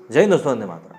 जय हिंद दोस्तों, वंदे मातरम।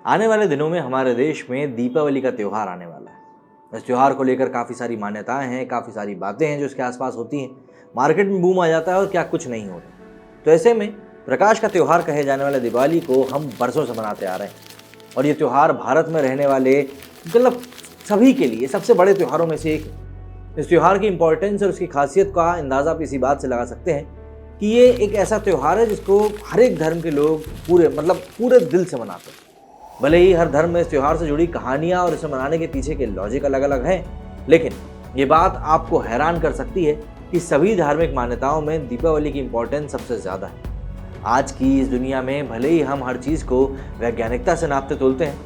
आने वाले दिनों में हमारे देश में दीपावली का त्यौहार आने वाला है। इस त्यौहार को लेकर काफ़ी सारी मान्यताएं हैं, काफ़ी सारी बातें हैं जो इसके आसपास होती हैं। मार्केट में बूम आ जाता है और क्या कुछ नहीं होता। तो ऐसे में प्रकाश का त्यौहार कहे जाने वाले दिवाली को हम बरसों से मनाते आ रहे हैं और ये त्यौहार भारत में रहने वाले मतलब सभी के लिए सबसे बड़े त्योहारों में से एक है। इस त्यौहार की इंपॉर्टेंस और उसकी खासियत का अंदाज़ा आप इसी बात से लगा सकते हैं कि ये एक ऐसा त्यौहार है जिसको हर एक धर्म के लोग पूरे दिल से मनाते हैं। भले ही हर धर्म में इस त्यौहार से जुड़ी कहानियाँ और इसे मनाने के पीछे के लॉजिक अलग अलग हैं, लेकिन ये बात आपको हैरान कर सकती है कि सभी धार्मिक मान्यताओं में दीपावली की इम्पोर्टेंस सबसे ज़्यादा है। आज की इस दुनिया में भले ही हम हर चीज़ को वैज्ञानिकता से नापते तोलते हैं,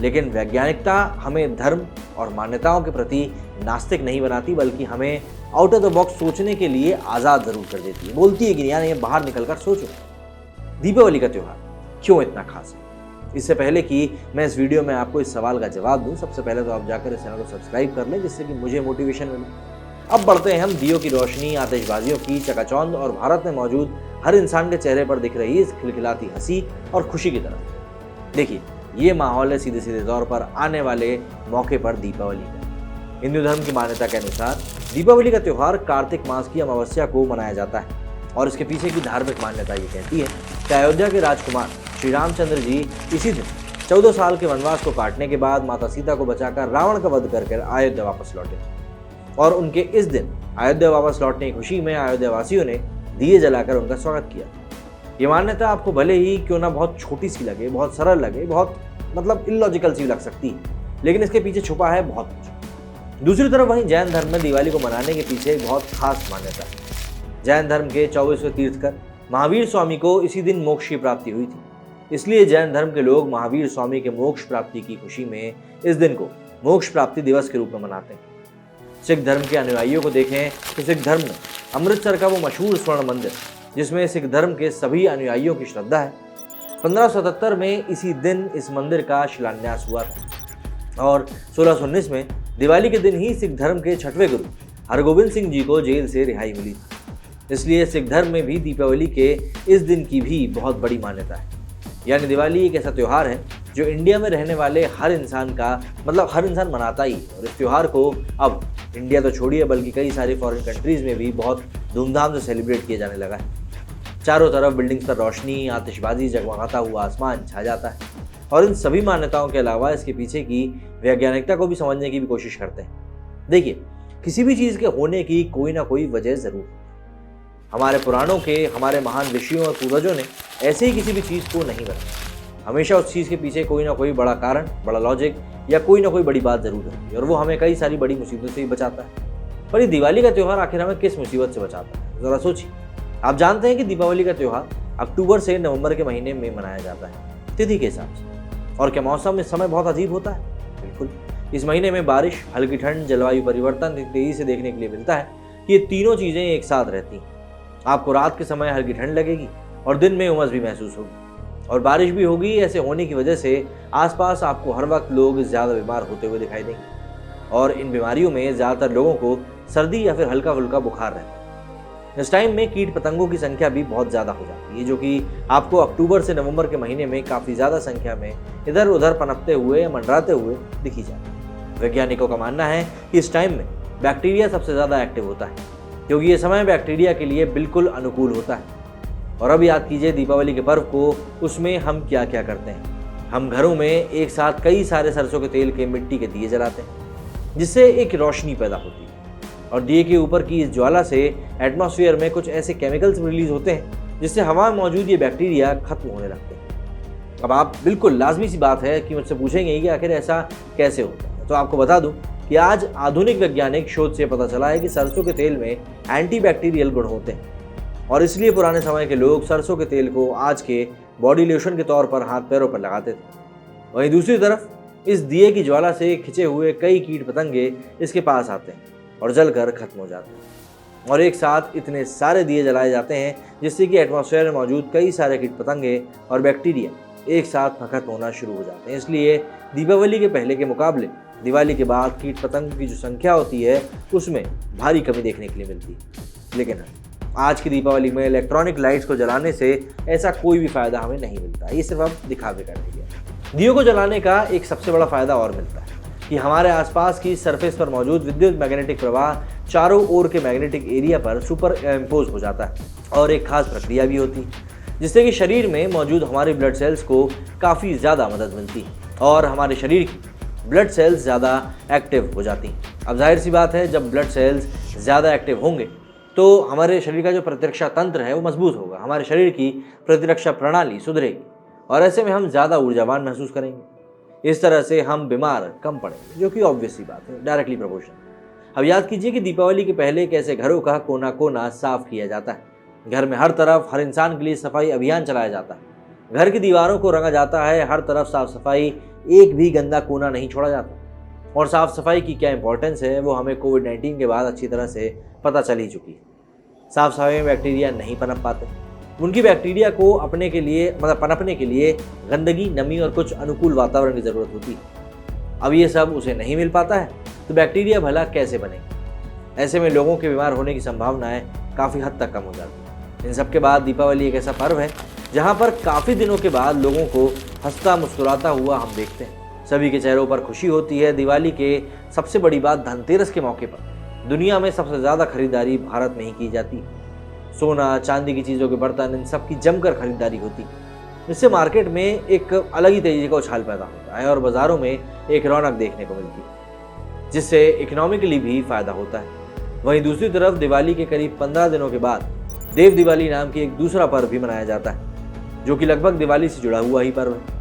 लेकिन वैज्ञानिकता हमें धर्म और मान्यताओं के प्रति नास्तिक नहीं बनाती, बल्कि हमें आउट ऑफ द बॉक्स सोचने के लिए आज़ाद ज़रूर कर देती है। बोलती है कि यार ये बाहर निकल कर सोचो। दीपावली का त्यौहार क्यों इतना खास है? इससे पहले कि मैं इस वीडियो में आपको इस सवाल का जवाब दूं, सबसे पहले तो आप जाकर इस चैनल को सब्सक्राइब कर लें, जिससे कि मुझे मोटिवेशन मिले। अब बढ़ते हैं हम दियों की रोशनी, आतिशबाजियों की चकाचौंध और भारत में मौजूद हर इंसान के चेहरे पर दिख रही इस खिलखिलाती हंसी और खुशी की तरफ। देखिए, ये माहौल है सीधे सीधे तौर पर आने वाले मौके पर दीपावली का। हिंदू धर्म की मान्यता के अनुसार दीपावली का त्यौहार कार्तिक मास की अमावस्या को मनाया जाता है और इसके पीछे की धार्मिक मान्यता ये कहती है कि अयोध्या के राजकुमार श्री रामचंद्र जी इसी दिन 14 साल के वनवास को काटने के बाद माता सीता को बचाकर रावण का वध करके अयोध्या वापस लौटे और उनके इस दिन अयोध्या वापस लौटने की खुशी में अयोध्या वासियों ने दिए जलाकर उनका स्वागत किया। ये मान्यता आपको भले ही क्यों ना बहुत छोटी सी लगे, बहुत सरल लगे, बहुत इलॉजिकल सी लग सकती है, लेकिन इसके पीछे छुपा है बहुत कुछ। दूसरी तरफ वहीं जैन धर्म में दिवाली को मनाने के पीछे एक बहुत खास मान्यता है। जैन धर्म के 24वें तीर्थकर महावीर स्वामी को इसी दिन मोक्ष की प्राप्ति हुई थी, इसलिए जैन धर्म के लोग महावीर स्वामी के मोक्ष प्राप्ति की खुशी में इस दिन को मोक्ष प्राप्ति दिवस के रूप में मनाते हैं। सिख धर्म के अनुयायियों को देखें तो सिख धर्म में अमृतसर का वो मशहूर स्वर्ण मंदिर, जिसमें सिख धर्म के सभी अनुयायियों की श्रद्धा है, 1577 में इसी दिन इस मंदिर का शिलान्यास हुआ था और 1619 में दिवाली के दिन ही सिख धर्म के 6वें गुरु हरगोबिंद सिंह जी को जेल से रिहाई मिली थी। इसलिए सिख धर्म में भी दीपावली के इस दिन की भी बहुत बड़ी मान्यता है। यानी दिवाली एक ऐसा त्यौहार है जो इंडिया में रहने वाले हर इंसान मनाता ही है और इस त्यौहार को अब इंडिया तो छोड़िए बल्कि कई सारी फॉरेन कंट्रीज़ में भी बहुत धूमधाम से सेलिब्रेट किया जाने लगा है। चारों तरफ बिल्डिंग्स पर रोशनी, आतिशबाजी, जगमगाता हुआ आसमान छा जाता है और इन सभी मान्यताओं के अलावा इसके पीछे की वैज्ञानिकता को भी समझने की भी कोशिश करते हैं। देखिए, किसी भी चीज़ के होने की कोई ना कोई वजह ज़रूर है। हमारे पुराणों के हमारे महान ऋषियों और पूर्वजों ने ऐसे ही किसी भी चीज़ को नहीं बनाया। हमेशा उस चीज़ के पीछे कोई ना कोई बड़ा कारण, बड़ा लॉजिक या कोई ना कोई बड़ी बात ज़रूर होती है और वो हमें कई सारी बड़ी मुसीबतों से भी बचाता है। पर ये दिवाली का त्यौहार आखिर हमें किस मुसीबत से बचाता है, ज़रा सोचिए। आप जानते हैं कि दीपावली का त्यौहार अक्टूबर से नवंबर के महीने में मनाया जाता है तिथि के हिसाब से। और क्या मौसम इस समय बहुत अजीब होता है? बिल्कुल। इस महीने में बारिश, हल्की ठंड, जलवायु परिवर्तन तेजी से देखने के लिए मिलता है कि ये तीनों चीज़ें एक साथ रहती हैं। आपको रात के समय हल्की ठंड लगेगी और दिन में उमस भी महसूस होगी और बारिश भी होगी। ऐसे होने की वजह से आसपास आपको हर वक्त लोग ज़्यादा बीमार होते हुए दिखाई देंगे और इन बीमारियों में ज़्यादातर लोगों को सर्दी या फिर हल्का फुल्का बुखार रहता है। इस टाइम में कीट पतंगों की संख्या भी बहुत ज़्यादा हो जाती है, जो कि आपको अक्टूबर से नवंबर के महीने में काफ़ी ज़्यादा संख्या में इधर उधर पनपते हुए या मंडराते हुए दिखी जाती है। वैज्ञानिकों का मानना है कि इस टाइम में बैक्टीरिया सबसे ज़्यादा एक्टिव होता है, क्योंकि ये समय बैक्टीरिया के लिए बिल्कुल अनुकूल होता है। और अब याद कीजिए दीपावली के पर्व को, उसमें हम क्या क्या करते हैं। हम घरों में एक साथ कई सारे सरसों के तेल के मिट्टी के दिए जलाते हैं, जिससे एक रोशनी पैदा होती है और दिए के ऊपर की इस ज्वाला से एटमॉस्फेयर में कुछ ऐसे केमिकल्स रिलीज होते हैं जिससे हवा में मौजूद ये बैक्टीरिया खत्म होने लगते हैं। अब आप बिल्कुल लाजमी सी बात है कि मुझसे पूछेंगे कि आखिर ऐसा कैसे होता है, तो आपको बता दूं कि आज आधुनिक वैज्ञानिक शोध से पता चला है कि सरसों के तेल में एंटीबैक्टीरियल गुण होते हैं और इसलिए पुराने समय के लोग सरसों के तेल को आज के बॉडी लोशन के तौर पर हाथ पैरों पर लगाते थे। वहीं दूसरी तरफ इस दिए की ज्वाला से खिंचे हुए कई कीट पतंगे इसके पास आते हैं और जलकर खत्म हो जाते हैं और एक साथ इतने सारे दिए जलाए जाते हैं जिससे कि एटमॉस्फेयर में मौजूद कई सारे कीट पतंगे और बैक्टीरिया एक साथ खत्म होना शुरू हो जाते हैं। इसलिए दीपावली के पहले के मुकाबले दिवाली के बाद कीट पतंग की जो संख्या होती है उसमें भारी कमी देखने के लिए मिलती है। लेकिन आज की दीपावली में इलेक्ट्रॉनिक लाइट्स को जलाने से ऐसा कोई भी फ़ायदा हमें नहीं मिलता, ये सिर्फ अब दिखावे का रह गया। दियों को जलाने का एक सबसे बड़ा फ़ायदा और मिलता है कि हमारे आसपास की सरफेस पर मौजूद विद्युत मैग्नेटिक प्रवाह चारों ओर के मैग्नेटिक एरिया पर सुपर इम्पोज हो जाता है और एक खास प्रक्रिया भी होती है जिससे कि शरीर में मौजूद हमारे ब्लड सेल्स को काफ़ी ज़्यादा मदद मिलती है और हमारे शरीर की ब्लड सेल्स ज़्यादा एक्टिव हो जाती हैं। अब जाहिर सी बात है, जब ब्लड सेल्स ज़्यादा एक्टिव होंगे तो हमारे शरीर का जो प्रतिरक्षा तंत्र है वो मजबूत होगा, हमारे शरीर की प्रतिरक्षा प्रणाली सुधरेगी और ऐसे में हम ज़्यादा ऊर्जावान महसूस करेंगे। इस तरह से हम बीमार कम पड़ेंगे, जो कि ऑब्वियस सी बात है, डायरेक्टली प्रोपोर्शनल। अब याद कीजिए कि दीपावली के पहले कैसे घरों का कोना कोना साफ किया जाता है। घर में हर तरफ हर इंसान के लिए सफाई अभियान चलाया जाता है। घर की दीवारों को रंगा जाता है, हर तरफ साफ सफाई, एक भी गंदा कोना नहीं छोड़ा जाता। और साफ सफाई की क्या इंपॉर्टेंस है वो हमें कोविड-19 के बाद अच्छी तरह से पता चल ही चुकी है। साफ सफाई में बैक्टीरिया नहीं पनप पाते, उनकी बैक्टीरिया को अपने के लिए पनपने के लिए गंदगी, नमी और कुछ अनुकूल वातावरण की ज़रूरत होती है। अब ये सब उसे नहीं मिल पाता है तो बैक्टीरिया भला कैसे बनेगी? ऐसे में लोगों के बीमार होने की संभावनाएं काफ़ी हद तक कम हो जाती हैं। इन सब के बाद दीपावली एक ऐसा पर्व है जहाँ पर काफ़ी दिनों के बाद लोगों को हंसता मुस्कुराता हुआ हम देखते हैं। सभी के चेहरों पर खुशी होती है। दिवाली के सबसे बड़ी बात, धनतेरस के मौके पर दुनिया में सबसे ज़्यादा खरीदारी भारत में ही की जाती है। सोना, चांदी की चीज़ों के बर्तन, इन सब की जमकर खरीदारी होती है। इससे मार्केट में एक अलग ही तरीके का उछाल पैदा होता है और बाज़ारों में एक रौनक देखने को मिलती है, जिससे इकोनॉमिकली भी फ़ायदा होता है। वहीं दूसरी तरफ दिवाली के करीब 15 दिनों के बाद देव दिवाली नाम की एक दूसरा पर्व भी मनाया जाता है, जो कि लगभग दिवाली से जुड़ा हुआ ही पर्व है।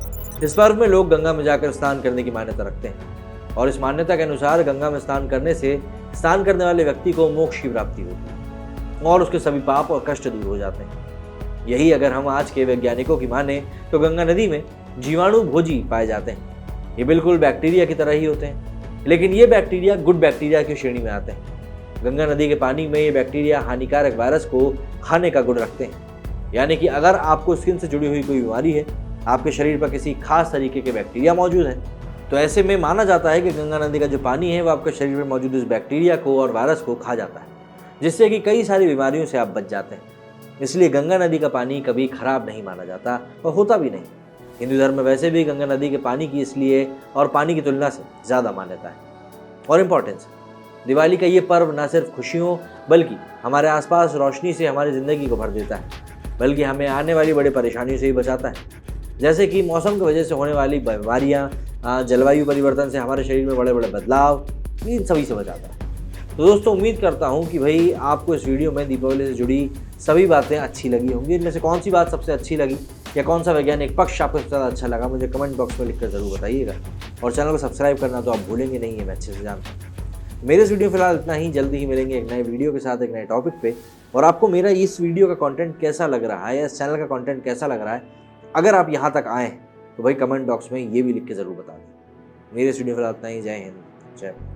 इस पर्व में लोग गंगा में जाकर स्नान करने की मान्यता रखते हैं और इस मान्यता के अनुसार गंगा में स्नान करने से स्नान करने वाले व्यक्ति को मोक्ष की प्राप्ति होती है और उसके सभी पाप और कष्ट दूर हो जाते हैं। यही अगर हम आज के वैज्ञानिकों की माने तो गंगा नदी में जीवाणु भोजी पाए जाते हैं। ये बिल्कुल बैक्टीरिया की तरह ही होते हैं, लेकिन ये बैक्टीरिया गुड बैक्टीरिया की श्रेणी में आते हैं। गंगा नदी के पानी में ये बैक्टीरिया हानिकारक वायरस को खाने का गुण रखते हैं, यानी कि अगर आपको स्किन से जुड़ी हुई कोई बीमारी है, आपके शरीर पर किसी खास तरीके के बैक्टीरिया मौजूद हैं, तो ऐसे में माना जाता है कि गंगा नदी का जो पानी है वो आपके शरीर में मौजूद इस बैक्टीरिया को और वायरस को खा जाता है, जिससे कि कई सारी बीमारियों से आप बच जाते हैं। इसलिए गंगा नदी का पानी कभी खराब नहीं माना जाता और होता भी नहीं। हिंदू धर्म में वैसे भी गंगा नदी के पानी की इसलिए और पानी की तुलना से ज़्यादा मान्यता है और इम्पोर्टेंस है। दिवाली का ये पर्व न सिर्फ खुशियों बल्कि हमारे आसपास रोशनी से हमारी ज़िंदगी को भर देता है, बल्कि हमें आने वाली बड़ी परेशानियों से भी बचाता है, जैसे कि मौसम की वजह से होने वाली बीमारियाँ, जलवायु परिवर्तन से हमारे शरीर में बड़े बड़े बदलाव, इन सभी से बचाता है। तो दोस्तों, उम्मीद करता हूँ कि भाई आपको इस वीडियो में दीपावली से जुड़ी सभी बातें अच्छी लगी होंगी। इनमें से कौन सी बात सबसे अच्छी लगी या कौन सा वैज्ञानिक पक्ष आपको सबसे ज़्यादा अच्छा लगा, मुझे कमेंट बॉक्स में लिखकर ज़रूर बताइएगा। और चैनल को सब्सक्राइब करना तो आप भूलेंगे नहीं, है मैं अच्छे से जानता हूँ। मेरे इस वीडियो फिलहाल इतना ही। जल्दी ही मिलेंगे एक नए वीडियो के साथ, एक नए टॉपिक पे। और आपको मेरा इस वीडियो का कंटेंट कैसा लग रहा है या इस चैनल का कंटेंट कैसा लग रहा है, अगर आप यहाँ तक आए हैं तो भाई कमेंट बॉक्स में ये भी लिख के ज़रूर बता दें। मेरे इस वीडियो फिलहाल इतना ही। जय हिंद, जय भारत।